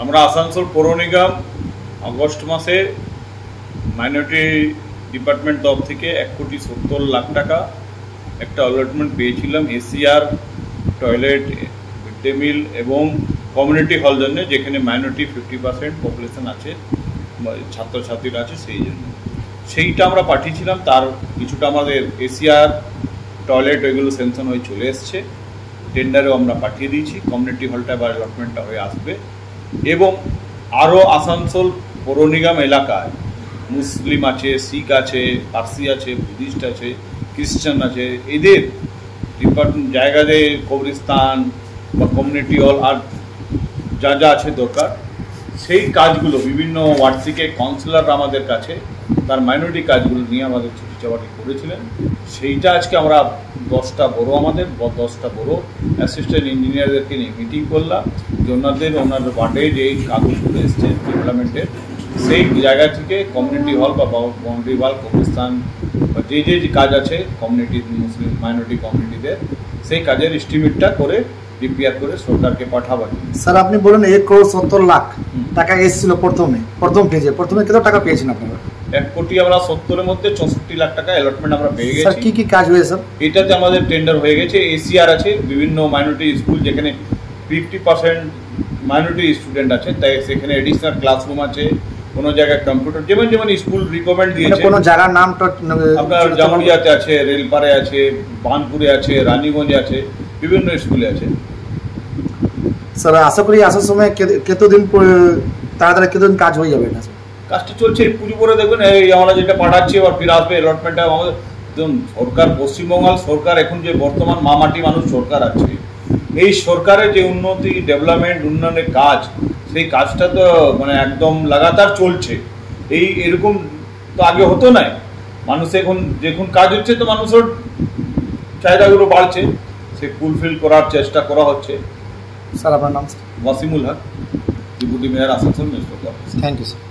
আমরা আসানসোল পৌর নিগম আগস্ট মাসে মাইনরিটি ডিপার্টমেন্ট তরফ থেকে 1,70,00,000 টাকা একটা অলটমেন্ট পেয়েছিলাম ACR, toilet, mid day meal এবং কমিউনিটি হল জন্য, যেখানে মাইনরিটি 50% পপুলেশন আছে, ছাত্রছাত্রীরা আছে, সেই জন্য সেইটা আমরা পাঠিয়েছিলাম। তার কিছুটা আমাদের এসিআর, টয়লেট ওইগুলো স্যাংশন হয়ে চলে এসছে, টেন্ডারেও আমরা পাঠিয়ে দিয়েছি। কমিউনিটি হলটা বা অ্যালটমেন্টটা হয়ে আসবে এবং আরও আসানসোল পৌর নিগম এলাকায় মুসলিম আছে, শিখ আছে, পার্সি আছে, বুদ্ধিস্ট আছে, খ্রিস্টান আছে, এদের ডিপার্টমেন্ট জায়গাতে কবরস্থান বা কমিউনিটি হল আর যা যা আছে দরকার, সেই কাজগুলো বিভিন্ন ওয়ার্ড থেকে কাউন্সিলররা আমাদের কাছে তার মাইনরিটি কাজগুলো নিয়ে আমাদের চিঠি চাওয়াটি করেছিলেন। সেইটা আজকে আমরা 10টা বড়ো অ্যাসিস্ট্যান্ট ইঞ্জিনিয়ারদেরকে নিয়ে মিটিং করলাম যে ওনার ওয়ার্ডে যে কাগজগুলো এসছে ডেভেলপমেন্টের, সেই জায়গা থেকে কমিউনিটি হল বা বাউন্ডারি ওয়াল, কবরস্থান বা যে কাজ আছে কমিউনিটি মুসলিম মাইনরিটি কমিউনিটিদের, সেই কাজের এস্টিমেটটা করে ডিপিআর করে সরকারকে পাঠাবেন। স্যার আপনি বলেন 1,70,00,000 টাকা এসেছিল প্রথম ফেজে, প্রথমে কত টাকা পেয়েছেন আপনারা? 1,70,00,000 আমরা 70-এর মধ্যে 64,00,000 টাকা অ্যালটমেন্ট আমরা পেয়ে গেছি। স্যার কি কাজ হয়েছে স্যার? এটাতে আমাদের টেন্ডার হয়ে গেছে। এসিআর আছে, বিভিন্ন মাইনরিটি স্কুল যেখানে 50% মাইনরিটি স্টুডেন্ট আছে, তাই সেখানে এডিশনাল ক্লাসরুম আছে, কোনো জায়গায় কম্পিউটার, যেমন স্কুল রিকমেন্ড দিয়েছে। কোনো জায়গার নামটা আপনার জামুরিয়াতে আছে, রেলপাড়ে আছে, বানপুরে আছে, রানীগঞ্জে আছে, বিভিন্ন স্কুলে আছে। স্যার আশা করি আসার সময় কতদিন তাড়াতাড়ি কতদিন কাজ হয়ে যাবে এটা? কাজটা চলছে, পুজো করে দেখবেন এই আমরা যেটা পাঠাচ্ছি আবার ফিরে আসবে অ্যালটমেন্টটা। আমাদের সরকার, পশ্চিমবঙ্গ সরকার এখন যে বর্তমান মামাটি মানুষ সরকার আছে, এই সরকারের যে উন্নতি, ডেভেলপমেন্ট, উন্নয়নের কাজ, সেই কাজটা তো মানে একদম লাগাতার চলছে। এরকম তো আগে হতো না। মানুষ এখন কাজ হচ্ছে তো মানুষের চাহিদাগুলো বাড়ছে, সে ফুলফিল করার চেষ্টা করা হচ্ছে। স্যার আপনার নাম? Wasimul Haque, deputy mayor, Asansol municipal corporation. Thank you sir.